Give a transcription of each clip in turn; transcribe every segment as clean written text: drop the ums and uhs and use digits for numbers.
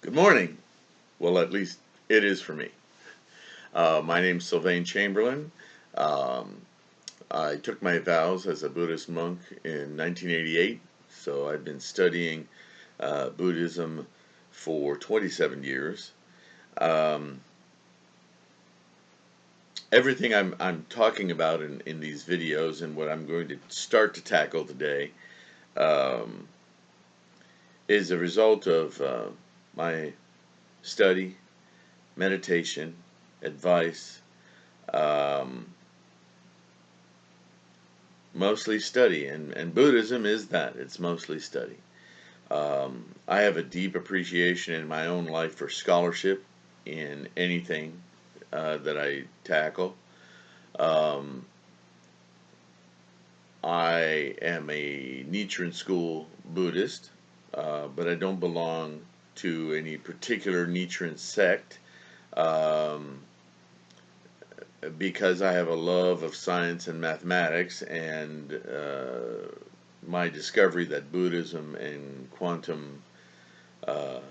Good morning. Well, at least it is for me. My name's Sylvain Chamberlain. Um, I took my vows as a Buddhist monk in 1988, so I've been studying Buddhism for 27 years. Um, Everything I'm talking about in these videos and what I'm going to start to tackle today um, is a result of my study, meditation, advice, um, mostly study, and Buddhism is that. It's mostly study. I have a deep appreciation in my own life for scholarship in anything that I tackle. Um, I am a Nichiren school Buddhist, but I don't belong to any particular Nichiren sect. Um, because I have a love of science and mathematics, and my discovery that Buddhism and quantum uh,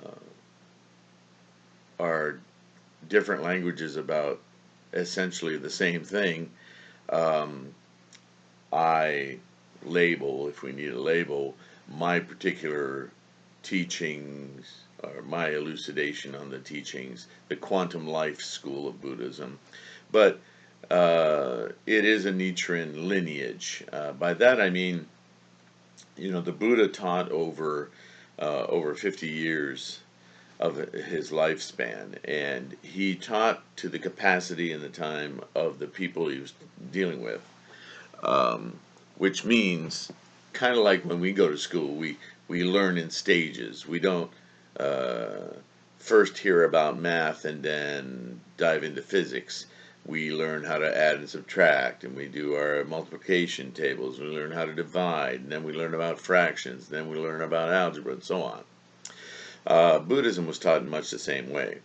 are different languages about essentially the same thing, um, I label, if we need a label, my particular teachings or my elucidation on the teachings, the quantum life school of Buddhism. But it is a Nichiren lineage. By that I mean, the Buddha taught over 50 years of his lifespan, and he taught to the capacity and the time of the people he was dealing with, um, which means kind of like when we go to school, we learn in stages. We don't uh, first hear about math and then dive into physics. We learn how to add and subtract, and we do our multiplication tables. We learn how to divide, and then we learn about fractions, then we learn about algebra, and so on. Buddhism was taught in much the same way.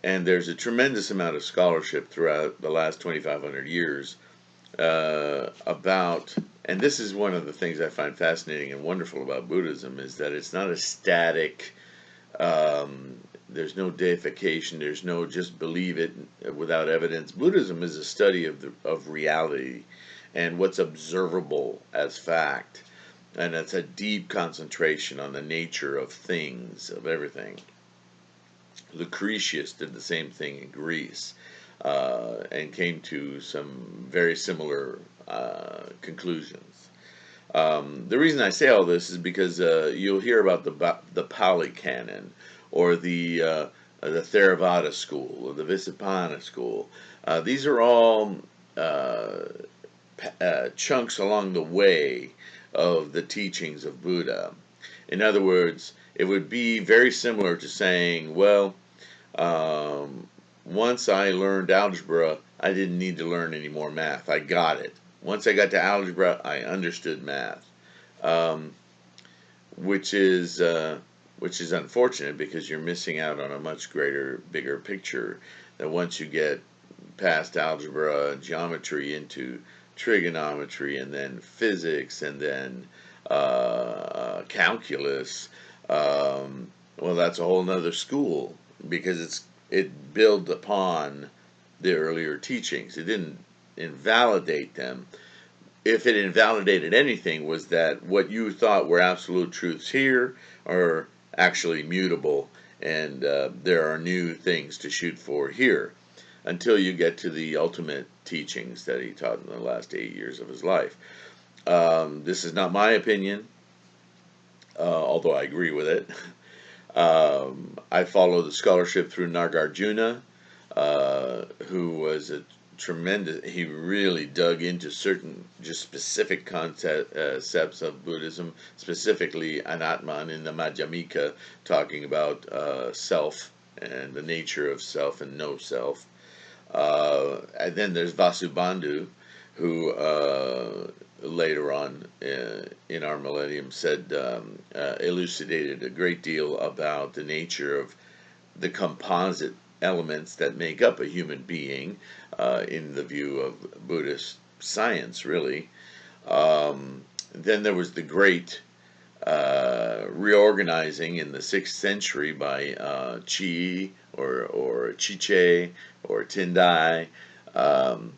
And there's a tremendous amount of scholarship throughout the last 2,500 years about, and this is one of the things I find fascinating and wonderful about Buddhism, is that it's not a static, there's no deification, there's no just believe it without evidence. Buddhism is a study of reality and what's observable as fact. And it's a deep concentration on the nature of things, of everything. Lucretius did the same thing in Greece, and came to some very similar conclusions. The reason I say all this is because you'll hear about the Pali Canon, or the Theravada school, or the Visappana school. These are all chunks along the way of the teachings of Buddha. In other words, it would be very similar to saying, well, um, once I learned algebra, I didn't need to learn any more math. I got it. Once I got to algebra, I understood math, um, which is which is unfortunate, because you're missing out on a much greater, bigger picture. That once you get past algebra, geometry, into trigonometry, and then physics, and then calculus, well, that's a whole nother school, because it built upon the earlier teachings. It didn't invalidate them. If it invalidated anything, was that what you thought were absolute truths here are actually mutable, and there are new things to shoot for here, until you get to the ultimate teachings that he taught in the last 8 years of his life. This is not my opinion, although I agree with it. I follow the scholarship through Nagarjuna, who was a tremendous, he really dug into certain just specific concepts of Buddhism, specifically Anatman in the Madhyamika, talking about self and the nature of self and no self. And then there's Vasubandhu, who later on in our millennium said, elucidated a great deal about the nature of the composite elements that make up a human being, in the view of Buddhist science, really. Then there was the great reorganizing in the 6th century by Chi or Chiche or Tendai, um,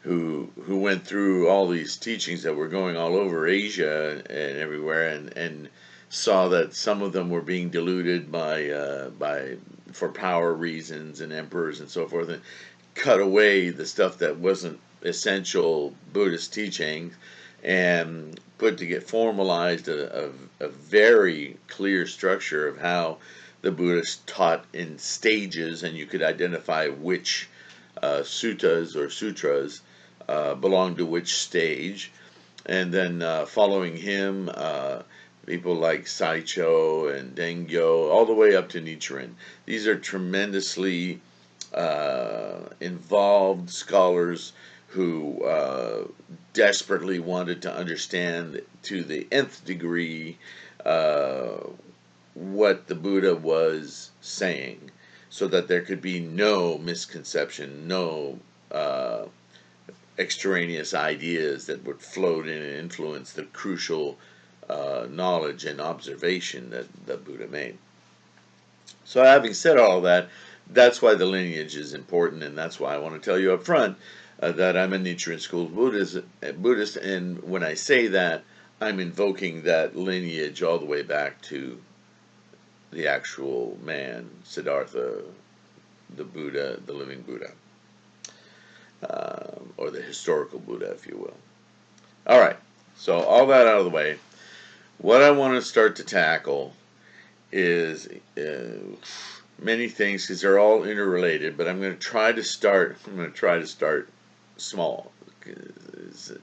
who went through all these teachings that were going all over Asia and everywhere, and saw that some of them were being diluted by for power reasons and emperors and so forth, and cut away the stuff that wasn't essential Buddhist teaching, and put to get formalized a very clear structure of how the Buddhists taught in stages, and you could identify which suttas or sutras belonged to which stage. And then following him, people like Saicho and Dengyo, all the way up to Nichiren. These are tremendously involved scholars who desperately wanted to understand to the nth degree uh, what the Buddha was saying, so that there could be no misconception, no uh, extraneous ideas that would float in and influence the crucial knowledge and observation that the Buddha made. So, having said all of that, that's why the lineage is important, and that's why I want to tell you up front that I'm a Nichiren school Buddhist, and when I say that, I'm invoking that lineage all the way back to the actual man, Siddhartha, the Buddha, the living Buddha, or the historical Buddha, if you will. All right, so all that out of the way, what I want to start to tackle is many things, because they're all interrelated. But I'm going to try to start. I'm going to try to start small, because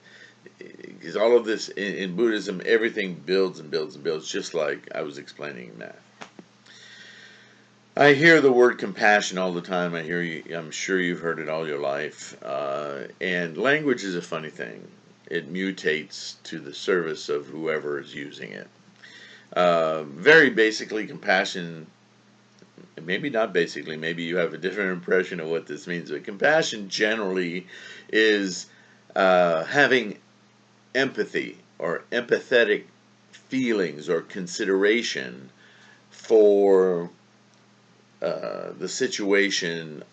all of this in Buddhism, everything builds and builds and builds, just like I was explaining in math. I hear the word compassion all the time. I hear you. I'm sure you've heard it all your life. And language is a funny thing. It mutates to the service of whoever is using it. Very basically, compassion, maybe not basically, maybe you have a different impression of what this means, but compassion generally is having empathy or empathetic feelings or consideration for the situation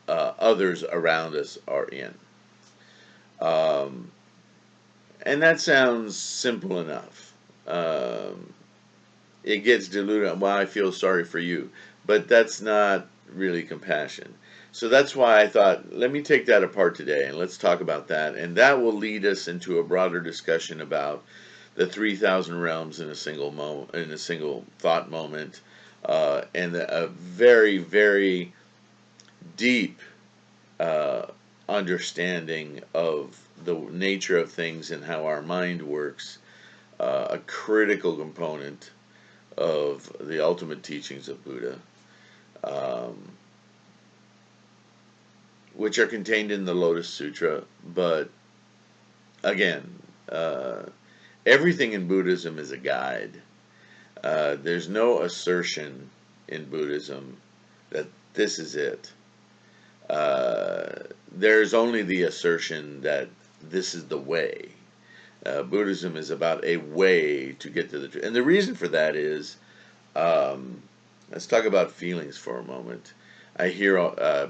others around us are in. Um, and that sounds simple enough. It gets diluted. Well, I feel sorry for you, but that's not really compassion. So that's why I thought, let me take that apart today and let's talk about that. And that will lead us into a broader discussion about the 3,000 realms in a single thought moment, and a very, very deep uh, understanding of the nature of things and how our mind works, a critical component of the ultimate teachings of Buddha, um, which are contained in the Lotus Sutra. But again, uh, everything in Buddhism is a guide. There's no assertion in Buddhism that this is it. There's only the assertion that this is the way. Buddhism is about a way to get to the truth. And the reason for that is, um, let's talk about feelings for a moment. I hear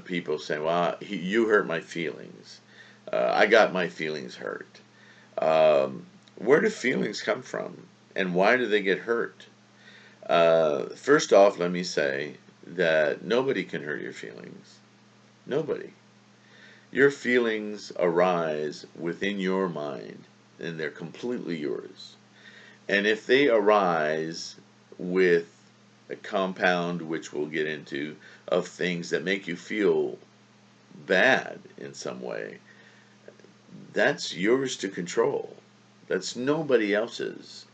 people saying, well, you hurt my feelings. I got my feelings hurt. Where do feelings come from? And why do they get hurt? First off, let me say that nobody can hurt your feelings. Nobody. Your feelings arise within your mind, and they're completely yours. And if they arise with a compound, which we'll get into, of things that make you feel bad in some way, that's yours to control. That's nobody else's.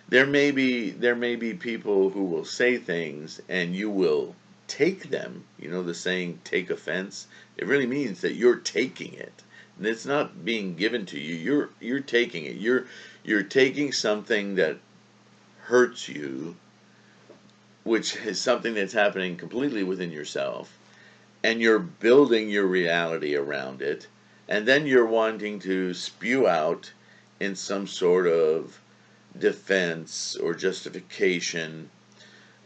There may be people who will say things and you will take them. You know the saying, take offense? It really means that you're taking it. And it's not being given to you. You're taking it. You're taking something that hurts you, which is something that's happening completely within yourself, and you're building your reality around it, and then you're wanting to spew out in some sort of defense or justification,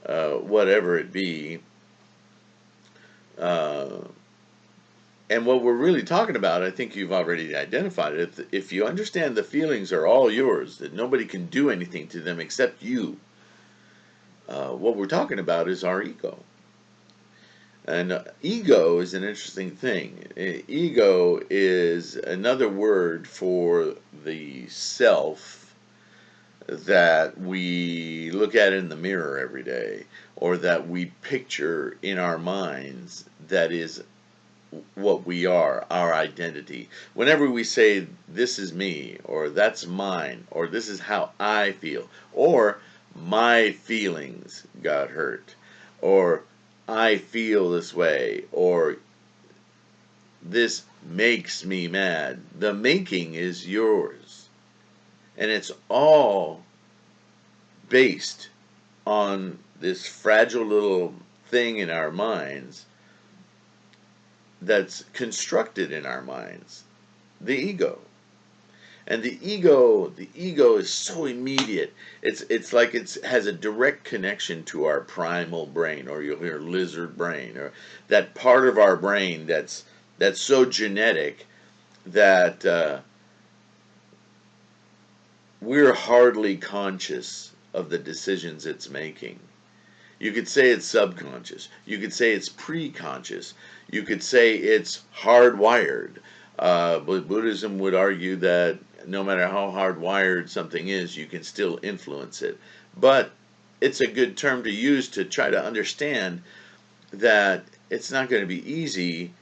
whatever it be. Uh, and what we're really talking about, I think you've already identified it. If you understand the feelings are all yours, that nobody can do anything to them except you, what we're talking about is our ego. And ego is an interesting thing. Ego is another word for the self that we look at in the mirror every day, or that we picture in our minds, that is what we are, our identity. Whenever we say, this is me, or that's mine, or this is how I feel, or my feelings got hurt, or I feel this way, or this makes me mad. The making is yours. And it's all based on this fragile little thing in our minds that's constructed in our minds, the ego. And the ego is so immediate. It's like it has a direct connection to our primal brain, or you'll hear lizard brain, or that part of our brain that's so genetic that we're hardly conscious of the decisions it's making. You could say it's subconscious. You could say it's pre-conscious. You could say it's hardwired. But Buddhism would argue that no matter how hardwired something is, you can still influence it. But it's a good term to use to try to understand that it's not going to be easy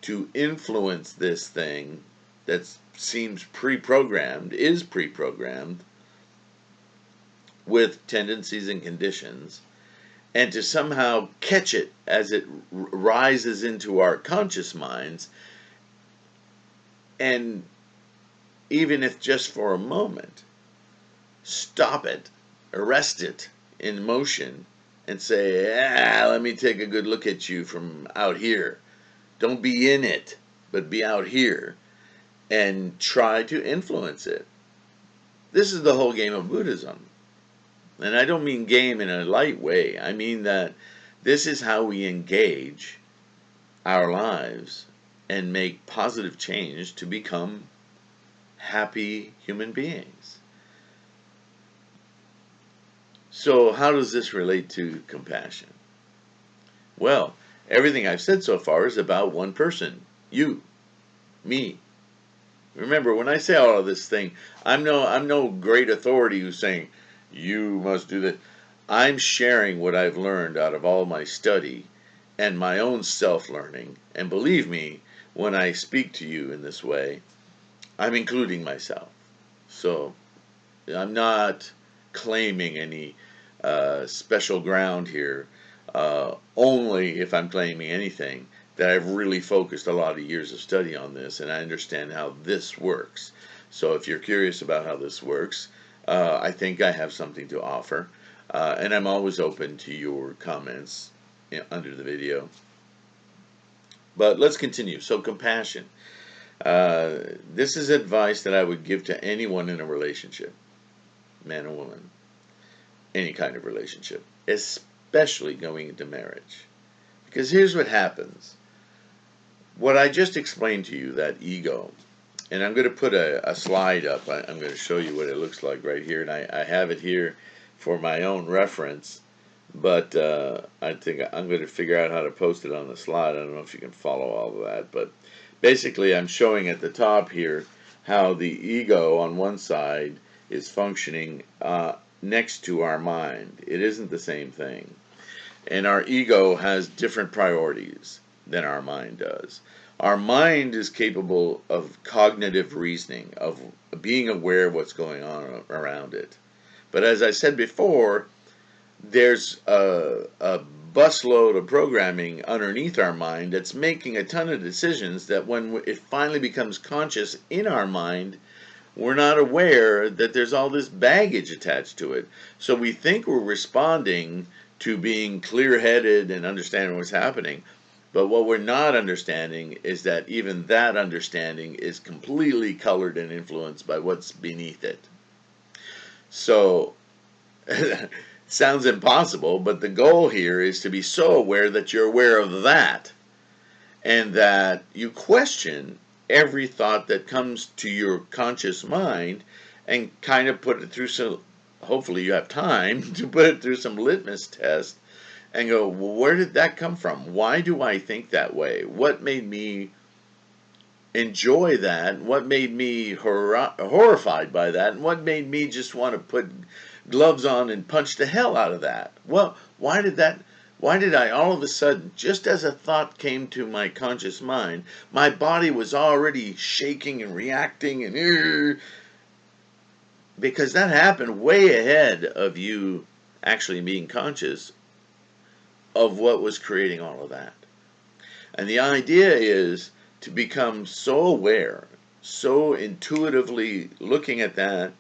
to influence this thing that seems pre-programmed, is pre-programmed, with tendencies and conditions, and to somehow catch it as it rises into our conscious minds, and even if just for a moment, stop it, arrest it in motion, and say, let me take a good look at you from out here. Don't be in it, but be out here, and try to influence it. This is the whole game of Buddhism. And I don't mean game in a light way. I mean that this is how we engage our lives and make positive change to become happy human beings. So how does this relate to compassion? Well, everything I've said so far is about one person, you, me. Remember, when I say all of this thing, I'm no great authority who's saying, you must do this. I'm sharing what I've learned out of all my study and my own self-learning. And believe me, when I speak to you in this way, I'm including myself. So I'm not claiming any special ground here, only if I'm claiming anything that I've really focused a lot of years of study on this, and I understand how this works. So if you're curious about how this works, I think I have something to offer, and I'm always open to your comments under the video. But let's continue. So compassion. This is advice that I would give to anyone in a relationship, man or woman, any kind of relationship, especially going into marriage. Because here's what happens. What I just explained to you, that ego, and I'm going to put a slide up. I'm going to show you what it looks like right here, and I have it here for my own reference, but I think I'm going to figure out how to post it on the slide. I don't know if you can follow all of that, but basically I'm showing at the top here how the ego on one side is functioning next to our mind. It isn't the same thing. And our ego has different priorities than our mind does. Our mind is capable of cognitive reasoning, of being aware of what's going on around it. But as I said before, there's a busload of programming underneath our mind that's making a ton of decisions that when it finally becomes conscious in our mind, we're not aware that there's all this baggage attached to it. So we think we're responding to being clear-headed and understanding what's happening. But what we're not understanding is that even that understanding is completely colored and influenced by what's beneath it. So, sounds impossible, but the goal here is to be so aware that you're aware of that, and that you question every thought that comes to your conscious mind, and kind of put it through some, hopefully you have time to put it through some litmus test and go, well, where did that come from? Why do I think that way? What made me enjoy that? What made me horrified by that? And what made me just want to put gloves on and punch the hell out of that? Well, why did that? Why did I all of a sudden, just as a thought came to my conscious mind, my body was already shaking and reacting, and because that happened way ahead of you actually being conscious of what was creating all of that. And the idea is to become so aware, so intuitively looking at that,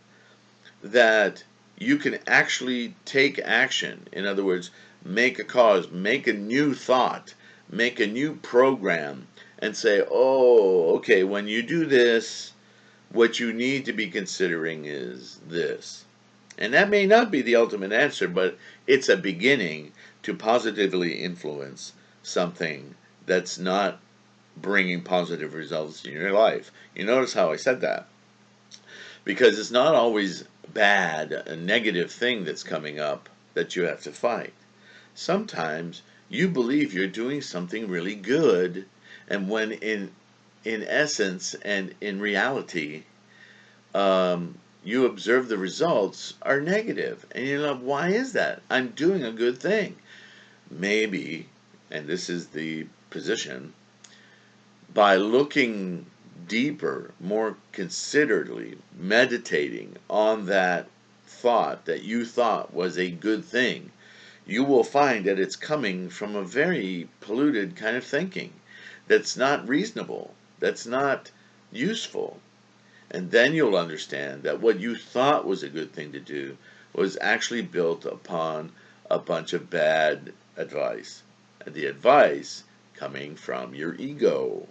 that you can actually take action. In other words, make a cause, make a new thought, make a new program, and say, oh, okay, when you do this, what you need to be considering is this. And that may not be the ultimate answer, but it's a beginning to positively influence something that's not bringing positive results in your life. You notice how I said that? Because it's not always bad, a negative thing that's coming up that you have to fight. Sometimes you believe you're doing something really good, and when in essence and in reality, you observe the results are negative, and you're like, why is that? I'm doing a good thing. Maybe, and this is the position, by looking deeper, more considerately, meditating on that thought that you thought was a good thing, you will find that it's coming from a very polluted kind of thinking that's not reasonable, that's not useful. And then you'll understand that what you thought was a good thing to do was actually built upon a bunch of bad advice. And the advice coming from your ego.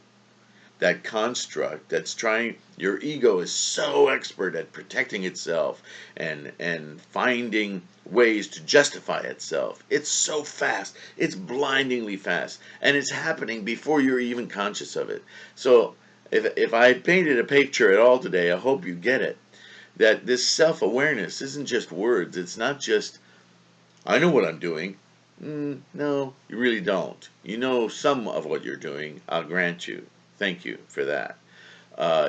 That construct that's trying, your ego is so expert at protecting itself and finding ways to justify itself. It's so fast, it's blindingly fast, and it's happening before you're even conscious of it. So if I painted a picture at all today, I hope you get it, that this self-awareness isn't just words. It's not just, I know what I'm doing. No, you really don't. You know some of what you're doing, I'll grant you. Thank you for that.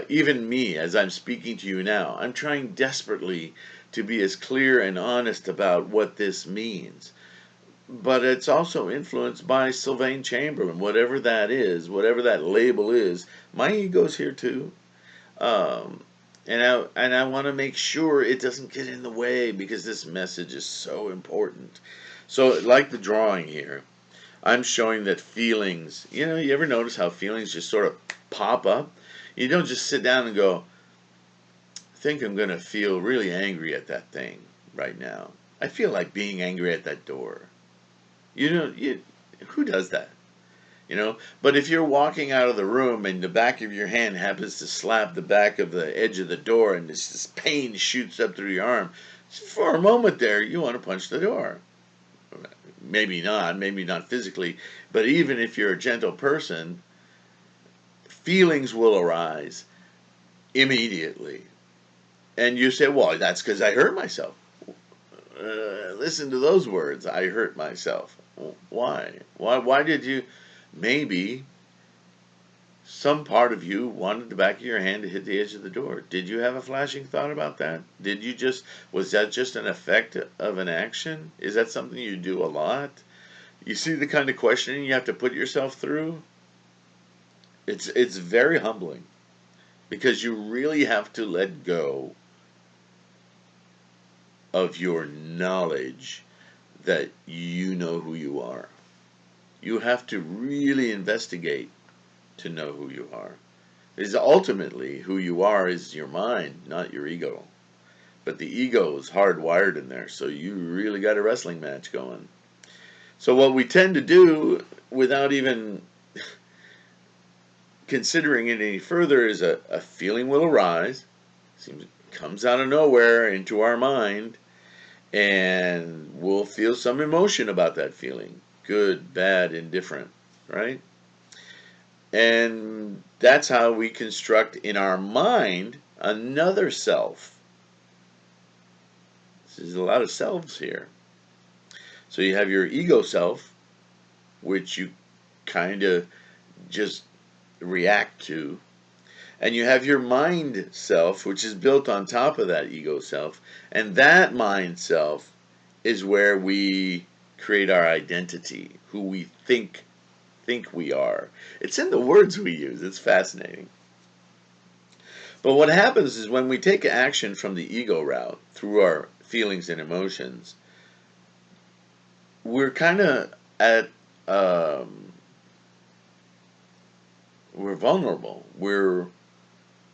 Even me, as I'm speaking to you now, I'm trying desperately to be as clear and honest about what this means. But it's also influenced by Sylvain Chamberlain, whatever that is, whatever that label is. My ego's here too. Um, and I want to make sure it doesn't get in the way, because this message is so important. So, like the drawing here, I'm showing that feelings, you ever notice how feelings just sort of pop up? You don't just sit down and go, I think I'm going to feel really angry at that thing right now. I feel like being angry at that door. Who does that? But if you're walking out of the room and the back of your hand happens to slap the back of the edge of the door, and this pain shoots up through your arm, for a moment there, you want to punch the door. Maybe not physically, but even if you're a gentle person, feelings will arise immediately. And you say, well, that's because I hurt myself. Listen to those words, I hurt myself. Why? Why did you? Maybe some part of you wanted the back of your hand to hit the edge of the door. Did you have a flashing thought about that? Was that just an effect of an action? Is that something you do a lot? You see the kind of questioning you have to put yourself through? It's very humbling, because you really have to let go of your knowledge that you know who you are. You have to really investigate to know who you are. Because ultimately, who you are is your mind, not your ego. But the ego is hardwired in there, so you really got a wrestling match going. So what we tend to do, without even considering it any further, is a feeling will arise. Seems comes out of nowhere into our mind, and we'll feel some emotion about that feeling. Good, bad, indifferent, right? And that's how we construct in our mind another self. There's a lot of selves here. So you have your ego self, which you kind of just react to. And you have your mind self, which is built on top of that ego self. And that mind self is where we create our identity, who we think we are. It's in the words we use. It's fascinating. But what happens is when we take action from the ego route through our feelings and emotions, we're kind of at we're vulnerable. We're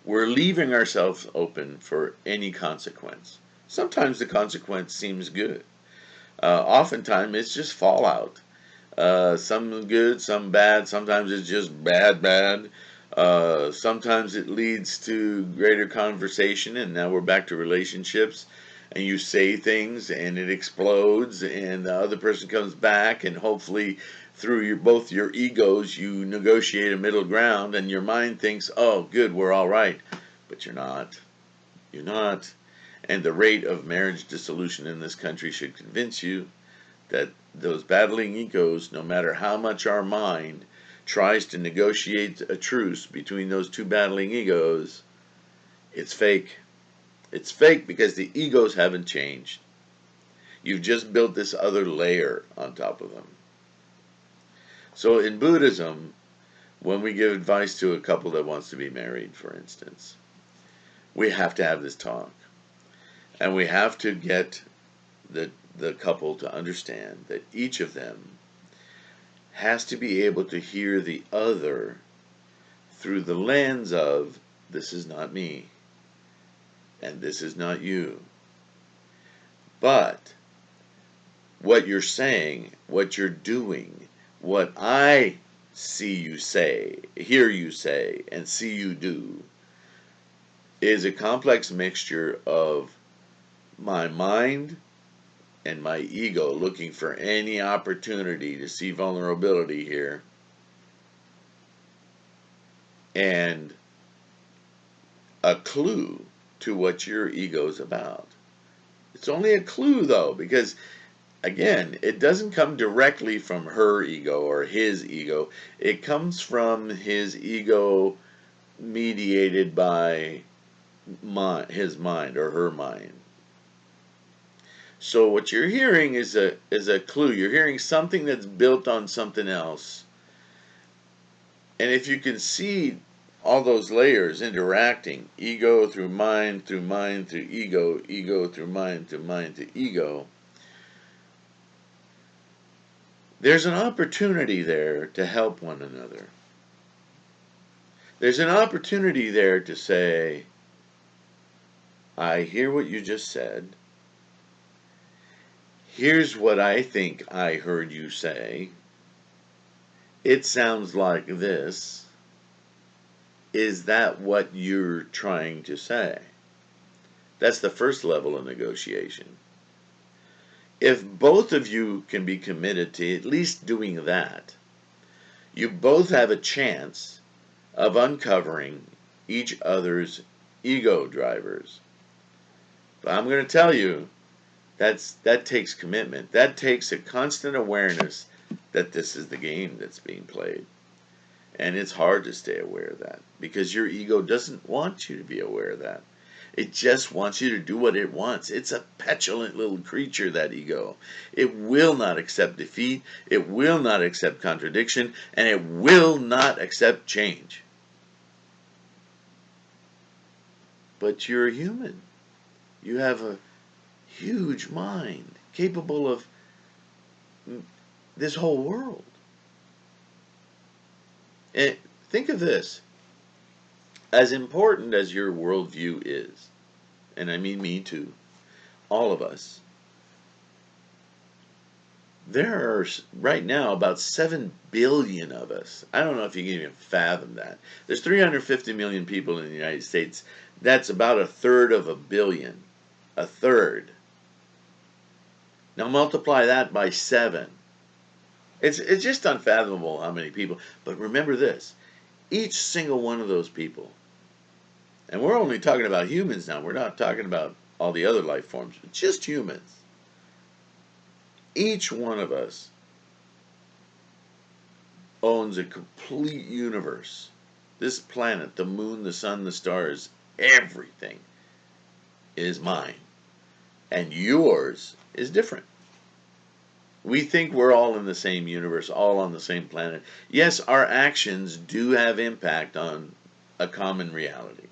leaving ourselves open for any consequence. Sometimes the consequence seems good. Oftentimes it's just fallout. Some good, some bad. Sometimes it's just bad. Sometimes it leads to greater conversation, and now we're back to relationships. And you say things, and it explodes, and the other person comes back, and hopefully through both your egos, you negotiate a middle ground, and your mind thinks, "Oh, good, we're all right," but you're not. You're not. And the rate of marriage dissolution in this country should convince you that those battling egos, no matter how much our mind tries to negotiate a truce between those two battling egos, it's fake. It's fake because the egos haven't changed. You've just built this other layer on top of them. So in Buddhism, when we give advice to a couple that wants to be married, for instance, we have to have this talk. And we have to get the couple to understand that each of them has to be able to hear the other through the lens of, this is not me, and this is not you. But what you're saying, what you're doing, what I see you say, hear you say, and see you do, is a complex mixture of my mind and my ego looking for any opportunity to see vulnerability here, and a clue to what your ego's about. It's only a clue, though, because again, it doesn't come directly from her ego or his ego. It comes from his ego mediated by his mind or her mind. So what you're hearing is a clue. You're hearing something that's built on something else. And if you can see all those layers interacting, ego through mind through ego, ego through mind to ego, there's an opportunity there to help one another. There's an opportunity there to say, I hear what you just said. Here's what I think I heard you say. It sounds like this. Is that what you're trying to say? That's the first level of negotiation. If both of you can be committed to at least doing that, you both have a chance of uncovering each other's ego drivers. But I'm going to tell you, that takes commitment. That takes a constant awareness that this is the game that's being played. And it's hard to stay aware of that because your ego doesn't want you to be aware of that. It just wants you to do what it wants. It's a petulant little creature, that ego. It will not accept defeat. It will not accept contradiction. And it will not accept change. But you're a human. You have a huge mind capable of this whole world. And think of this. As important as your worldview is, and I mean me too, all of us, there are right now about 7 billion of us. I don't know if you can even fathom that. There's 350 million people in the United States. That's about a third of a billion. A third. Now multiply that by 7. It's just unfathomable how many people. But remember this, each single one of those people, and we're only talking about humans now, we're not talking about all the other life forms, just humans. Each one of us owns a complete universe. This planet, the moon, the sun, the stars, everything is mine. And yours is different. We think we're all in the same universe, all on the same planet. Yes, our actions do have impact on a common reality.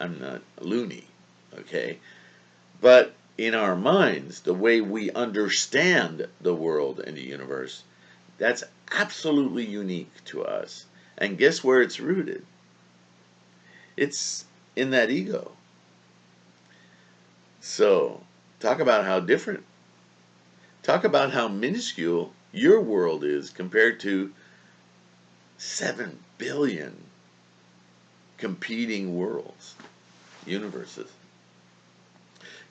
I'm not loony, okay? But in our minds, the way we understand the world and the universe, that's absolutely unique to us. And guess where it's rooted? It's in that ego. So, talk about how different. Talk about how minuscule your world is compared to 7 billion competing worlds, universes.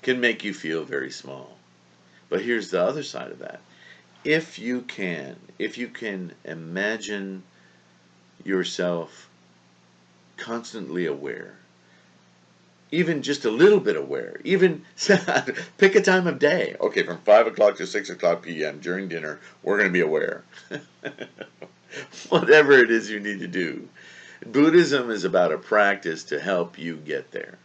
Can make you feel very small. But here's the other side of that. If you can imagine yourself constantly aware, even just a little bit aware, even pick a time of day. Okay, from 5 o'clock to 6 o'clock p.m. during dinner, we're going to be aware. Whatever it is you need to do. Buddhism is about a practice to help you get there.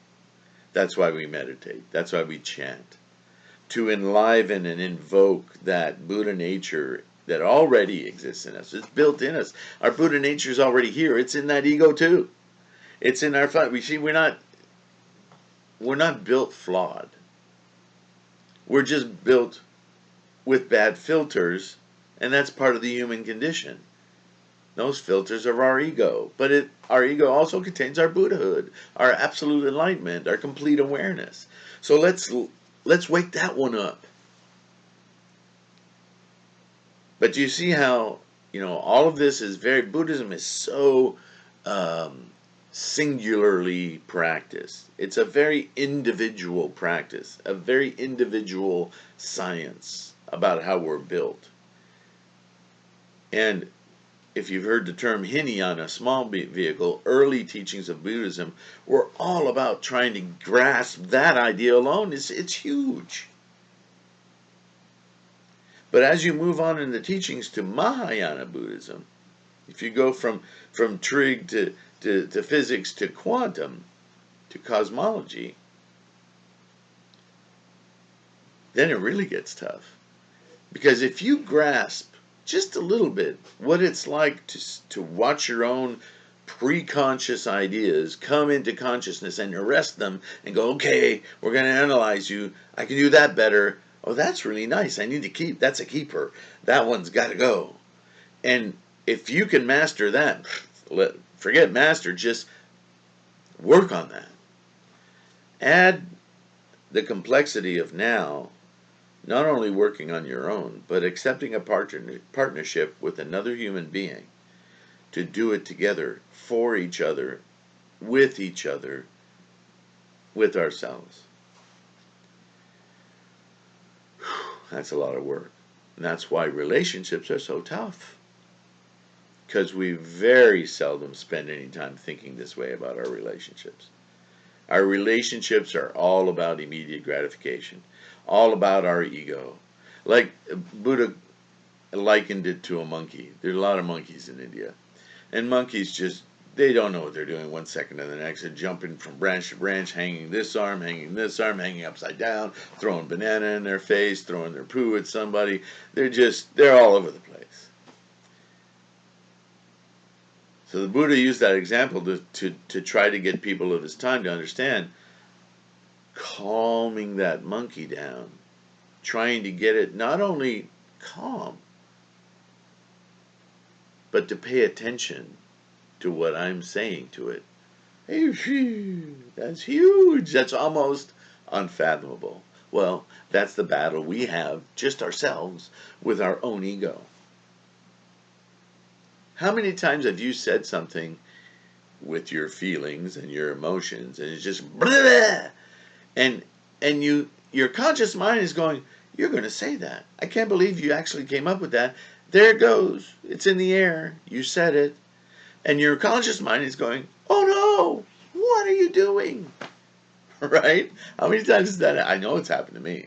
That's why we meditate. That's why we chant. To enliven and invoke that Buddha nature that already exists in us. It's built in us. Our Buddha nature is already here. It's in that ego too. It's in our thought. We see we're not built flawed. We're just built with bad filters, and that's part of the human condition. Those filters are our ego, but our ego also contains our Buddhahood, our absolute enlightenment, our complete awareness. So let's wake that one up. But you see how, all of this is Buddhism is so singularly practiced. It's a very individual practice, a very individual science about how we're built. And if you've heard the term Hinayana, small vehicle, early teachings of Buddhism were all about trying to grasp that idea alone. It's huge. But as you move on in the teachings to Mahayana Buddhism, if you go from trig to physics to quantum to cosmology, then it really gets tough. Because if you grasp just a little bit what it's like to watch your own pre-conscious ideas come into consciousness and arrest them and go, okay, we're going to analyze you. I can do that better. Oh, that's really nice. I need to keep. That's a keeper. That one's got to go. And if you can master that, forget master, just work on that. Add the complexity of now not only working on your own, but accepting a partnership with another human being to do it together, for each other, with ourselves. That's a lot of work. And that's why relationships are so tough. Because we very seldom spend any time thinking this way about our relationships. Our relationships are all about immediate gratification, all about our ego. Like Buddha likened it to a monkey. There's a lot of monkeys in India. And monkeys they don't know what they're doing 1 second to the next. They're jumping from branch to branch, hanging this arm, hanging upside down, throwing banana in their face, throwing their poo at somebody. They're all over the place. So the Buddha used that example to try to get people of his time to understand calming that monkey down, trying to get it not only calm, but to pay attention to what I'm saying to it. That's huge. That's almost unfathomable. Well, that's the battle we have, just ourselves, with our own ego. How many times have you said something with your feelings and your emotions, and it's just blah, and your conscious mind is going, you're going to say that. I can't believe you actually came up with that. There it goes. It's in the air. You said it. And your conscious mind is going, oh no, what are you doing? Right? How many times is that? I know it's happened to me.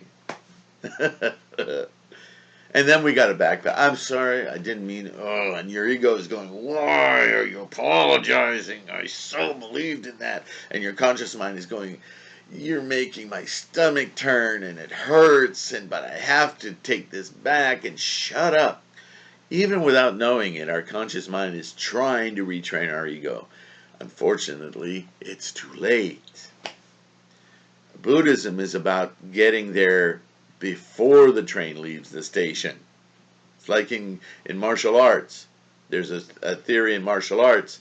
And then we got to backpack. I'm sorry, I didn't mean. Oh, and your ego is going, why are you apologizing? I so believed in that. And your conscious mind is going, you're making my stomach turn and it hurts, but I have to take this back and shut up. Even without knowing it, our conscious mind is trying to retrain our ego. Unfortunately, it's too late. Buddhism is about getting there before the train leaves the station. It's like in martial arts. There's a theory in martial arts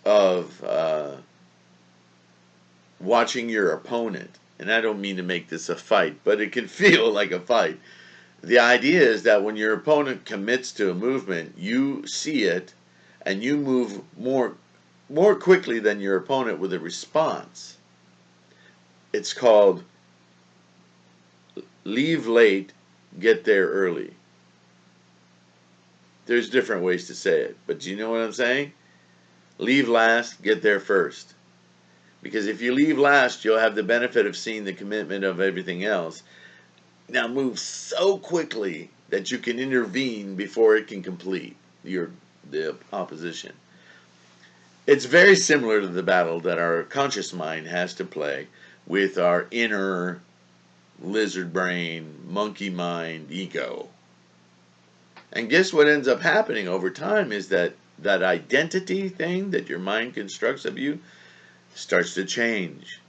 of watching your opponent. And I don't mean to make this a fight, but it can feel like a fight. The idea is that when your opponent commits to a movement, you see it and you move more quickly than your opponent with a response. It's called leave late, get there early. There's different ways to say it, but do you know what I'm saying? Leave last, get there first. Because if you leave last, you'll have the benefit of seeing the commitment of everything else. Now move so quickly that you can intervene before it can complete the opposition. It's very similar to the battle that our conscious mind has to play with our inner lizard brain, monkey mind, ego. And guess what ends up happening over time is that identity thing that your mind constructs of you starts to change.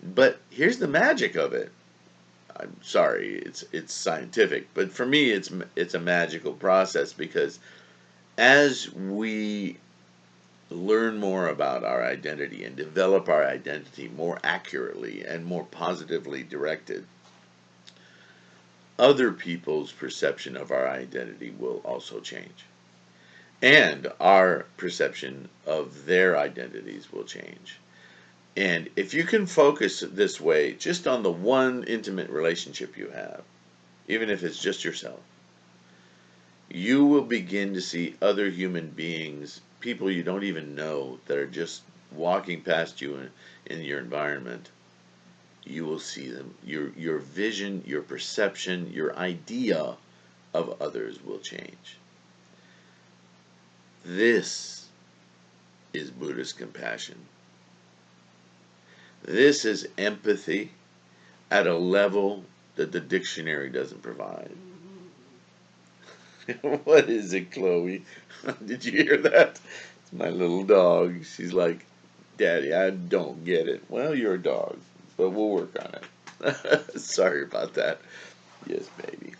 But here's the magic of it. I'm sorry, it's scientific, but for me it's a magical process, because as we learn more about our identity and develop our identity more accurately and more positively directed, other people's perception of our identity will also change. And our perception of their identities will change. And if you can focus this way just on the one intimate relationship you have, even if it's just yourself, you will begin to see other human beings, people you don't even know, that are just walking past you in your environment. You will see them. Your vision, your perception, your idea of others will change. This is Buddhist compassion. This is empathy at a level that the dictionary doesn't provide. What is it, Chloe? Did you hear that? It's my little dog. She's like, Daddy, I don't get it. Well, you're a dog, but we'll work on it. Sorry about that. Yes, baby.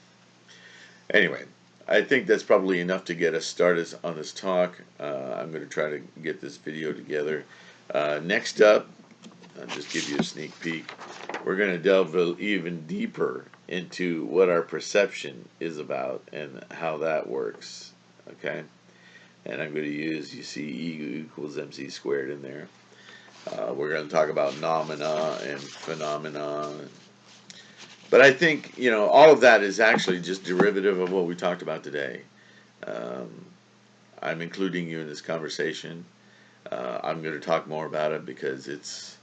Anyway, I think that's probably enough to get us started on this talk. I'm going to try to get this video together. Next up, I'll just give you a sneak peek. We're going to delve even deeper into what our perception is about and how that works. Okay? And I'm going to use, you see, E equals MC squared in there. We're going to talk about nomina and phenomena. But I think, all of that is actually just derivative of what we talked about today. I'm including you in this conversation. I'm going to talk more about it because it's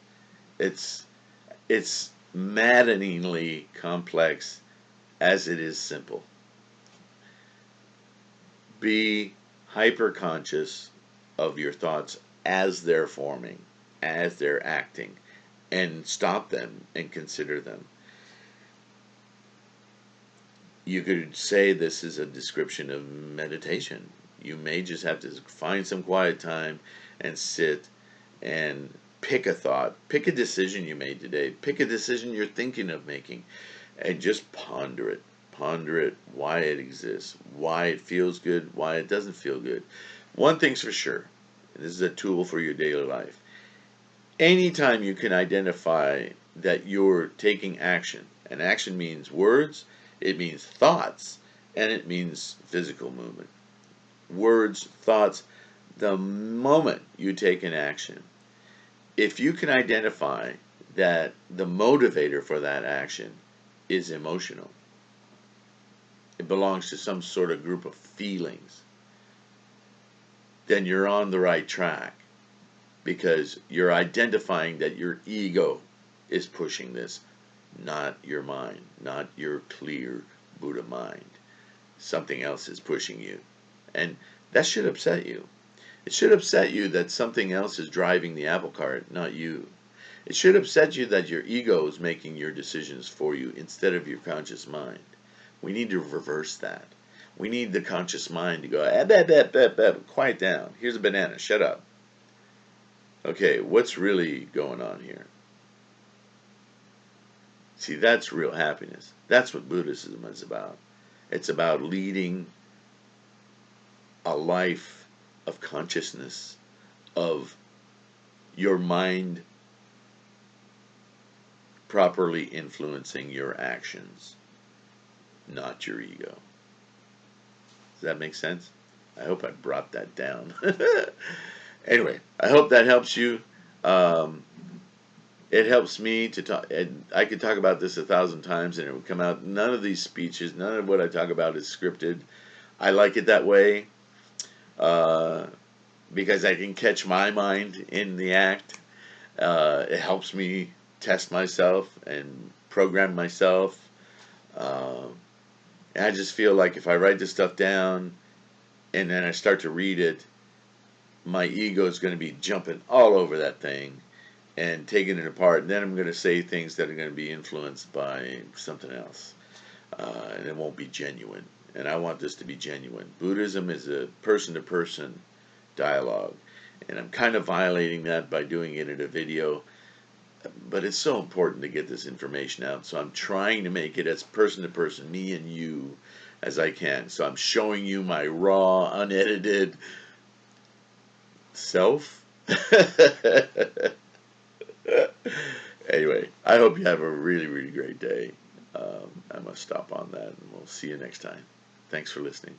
maddeningly complex as it is simple. Be hyper conscious of your thoughts as they're forming, as they're acting, and stop them and consider them. You could say this is a description of meditation. You may just have to find some quiet time and sit and pick a thought, pick a decision you made today, pick a decision you're thinking of making, and just ponder it. Ponder it, why it exists, why it feels good, why it doesn't feel good. One thing's for sure, and this is a tool for your daily life. Anytime you can identify that you're taking action, and action means words, it means thoughts, and it means physical movement. Words, thoughts, The moment you take an action, if you can identify that the motivator for that action is emotional, it belongs to some sort of group of feelings, then you're on the right track, because you're identifying that your ego is pushing this, not your mind, not your clear Buddha mind. Something else is pushing you. And that should upset you. It should upset you that something else is driving the apple cart, not you. It should upset you that your ego is making your decisions for you instead of your conscious mind. We need to reverse that. We need the conscious mind to go, quiet down. Here's a banana. Shut up. Okay, what's really going on here? See, that's real happiness. That's what Buddhism is about. It's about leading a life of consciousness, of your mind properly influencing your actions, not your ego. Does that make sense? I hope I brought that down. Anyway, I hope that helps you. It helps me to talk, and I could talk about this 1,000 times and it would come out. None of these speeches, none of what I talk about is scripted. I like it that way because I can catch my mind in the act. It helps me test myself and program myself. And I just feel like if I write this stuff down and then I start to read it, my ego is going to be jumping all over that thing and taking it apart. And then I'm going to say things that are going to be influenced by something else. And it won't be genuine. And I want this to be genuine. Buddhism is a person-to-person dialogue. And I'm kind of violating that by doing it in a video. But it's so important to get this information out. So I'm trying to make it as person-to-person, me and you, as I can. So I'm showing you my raw, unedited self. Anyway, I hope you have a really, really great day. I must stop on that, and we'll see you next time. Thanks for listening.